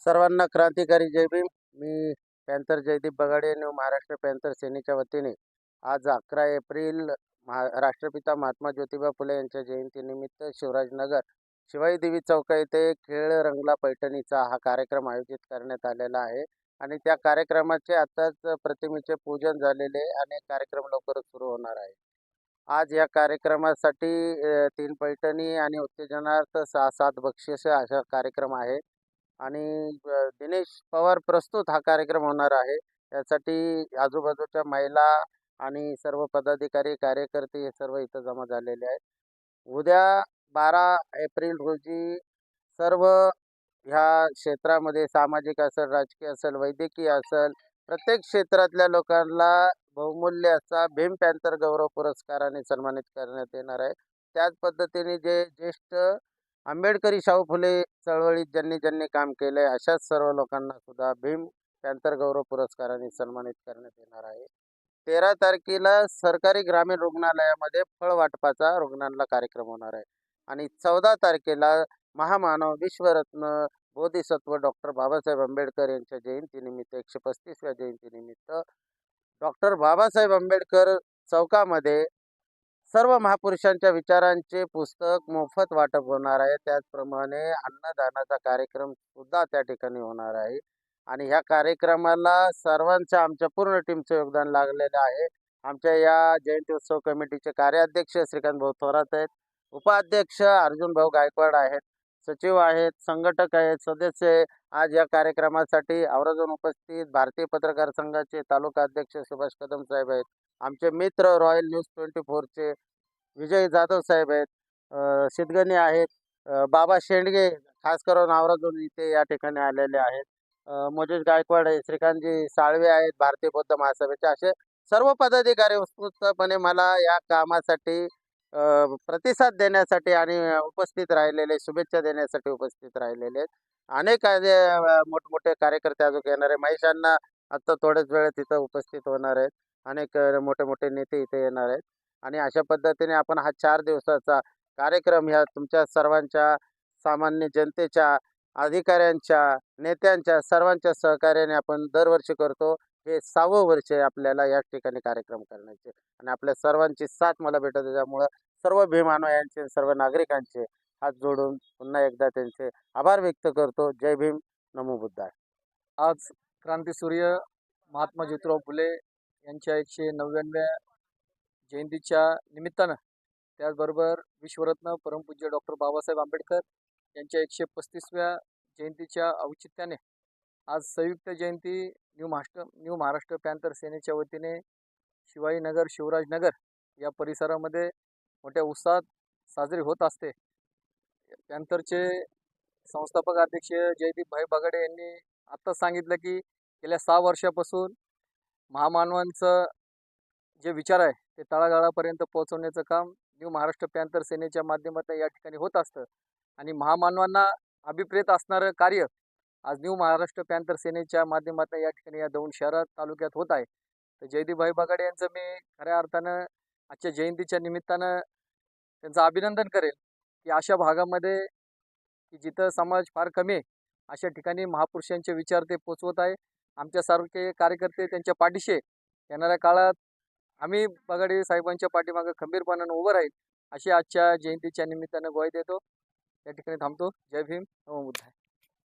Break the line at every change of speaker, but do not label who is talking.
सर्वांना क्रांतिकारी जय भीम. मी panther Jaydeep Bagade new Maharashtra panther सेनेच्या वतीने आज 11 एप्रिल राष्ट्रपिता महात्मा ज्योतिबा फुले यांच्या जयंतीनिमित्त शिवराजनगर शिवाई देवी चौक येथे खेळ रंगला पैठणीचा हा कार्यक्रम आयोजित करण्यात आलेला आहे. आणि त्या कार्यक्रमाचे आताच प्रतिमेचे पूजन झालेले आणि कार्यक्रम लवकरच सुरू होणार आहे. आज या कार्यक्रमासाठी 3 पैठणी आणि उत्तेजनार्थ 6-7 बक्षिसे असा कार्यक्रम आहे. आणि दिनेश पवार प्रस्तुत हा कार्यक्रम होणार आहे. त्यासाठी आजूबाजूच्या महिला आणि सर्व पदाधिकारी, कार्यकर्ते हे सर्व इथं जमा झालेले आहेत. उद्या 12 एप्रिल रोजी सर्व ह्या क्षेत्रामध्ये सामाजिक असेल, राजकीय असेल, वैद्यकीय असेल, प्रत्येक क्षेत्रातल्या लोकांना बहुमूल्य असा भीम पॅन्थर गौरव पुरस्काराने सन्मानित करण्यात येणार आहे. त्याच पद्धतीने जे ज्येष्ठ आंबेडकरी शाहू फुले चळवळीत ज्यांनी ज्यांनी काम केलंय अशाच सर्व लोकांना सुद्धा भीम पॅन्थर गौरव पुरस्काराने सन्मानित करण्यात येणार आहे. 13 तारखेला सरकारी ग्रामीण रुग्णालयामध्ये फळ वाटपाचा रुग्णांना कार्यक्रम होणार आहे. आणि 14 तारखेला महामानव विश्वरत्न बोधिसत्व डॉक्टर बाबासाहेब आंबेडकर यांच्या जयंतीनिमित्त 135व्या जयंतीनिमित्त डॉक्टर बाबासाहेब आंबेडकर चौकामध्ये सर्व महापुरुषांच्या विचारांचे पुस्तक मोफत वाटप होणार आहे. त्याचप्रमाणे अन्नदानाचा कार्यक्रम सुद्धा त्या ठिकाणी होणार आहे. आणि ह्या कार्यक्रमाला सर्वांच्या आमच्या पूर्ण टीमचं योगदान लागलेलं आहे. आमच्या या जयंती उत्सव कमिटीचे कार्याध्यक्ष श्रीकांत भाऊ थोरात आहेत, उपाध्यक्ष अर्जुन भाऊ गायकवाड आहेत, सचिव आहेत, संघटक आहेत, सदस्य आहे. आज या कार्यक्रमासाठी आवर्जून उपस्थित भारतीय पत्रकार संघाचे तालुका अध्यक्ष सुभाष कदम साहेब आहेत. आमचे मित्र रॉयल न्यूज 24चे विजय जाधव साहेब आहेत, सिद्धगणी आहेत, बाबा शेंडगे खास करून आवर्जून इथे या ठिकाणी आलेले आहेत, मोजेश गायकवाड आहे, श्रीकांतजी साळवे आहेत भारतीय बौद्ध महासभेचे. असे सर्व पदाधिकारी उत्स्फूर्तपणे मला या कामासाठी प्रतिसाद देण्यासाठी आणि उपस्थित राहिलेले, शुभेच्छा देण्यासाठी उपस्थित राहिलेले आहेत. अनेक मोठमोठे कार्यकर्ते अजून येणार आहे. महेशांना आत्ता थोड्याच वेळात तिथं उपस्थित होणार आहेत. अनेक मोठे मोठे नेते इथे येणार आहेत. आणि अशा पद्धतीने आपण हा 4 दिवसाचा कार्यक्रम ह्या तुमच्या सर्वांच्या सामान्य जनतेच्या, अधिकाऱ्यांच्या, नेत्यांच्या सर्वांच्या सहकार्याने आपण दरवर्षी करतो. हे 6वं वर्ष आहे आपल्याला या ठिकाणी कार्यक्रम करण्याचे. आणि आपल्या सर्वांची साथ मला भेटत त्यामुळं सर्व भीमानुयायांचे, सर्व नागरिकांचे हात जोडून पुन्हा एकदा त्यांचे आभार व्यक्त करतो. जय भीम, नमो बुद्धाय.
आज क्रांतीसूर्य महात्मा ज्योतिराव फुले यांच्या 190व्या जयंतीच्या निमित्तानं, त्याचबरोबर विश्वरत्न परमपूज्य डॉक्टर बाबासाहेब आंबेडकर यांच्या 135व्या जयंतीच्या औचित्याने आज संयुक्त जयंती न्यू महाराष्ट्र पॅन्थर सेनेच्या वतीने शिवाजीनगर, शिवराजनगर या परिसरामध्ये मोठ्या उत्साहात साजरी होत असते. पॅन्थरचे संस्थापक अध्यक्ष जयदीप भाई बगाडे यांनी आत्ताच सांगितलं की गेल्या 6 वर्षापासून महामानवांचं जे विचार आहे ते तळागाळापर्यंत पोहोचवण्याचं काम न्यू महाराष्ट्र पॅन्थर सेनेच्या माध्यमातून या ठिकाणी होत असतं. आणि महामानवांना अभिप्रेत असणारं कार्य आज न्यू महाराष्ट्र पॅन्थर सेनेच्या माध्यमातून या ठिकाणी या 2 शहरात, तालुक्यात होत आहे. तर जयदीप भाई बगाडे यांचं मी खऱ्या अर्थानं आजच्या जयंतीच्या निमित्तानं त्यांचं अभिनंदन करेल की अशा भागामध्ये की जिथं समाज फार कमी आहे अशा ठिकाणी महापुरुषांचे विचार ते पोचवत आहे. आमच्यासारखे कार्यकर्ते त्यांच्या पाठीशी येणाऱ्या काळात आम्ही बगाडे साहेबांच्या पाठीमागे खंबीरपणानं उभं राहील अशी आजच्या जयंतीच्या निमित्तानं ग्वाही देतो. या ठिकाणी थांबतो. जय भीम, नमो बुद्धाय.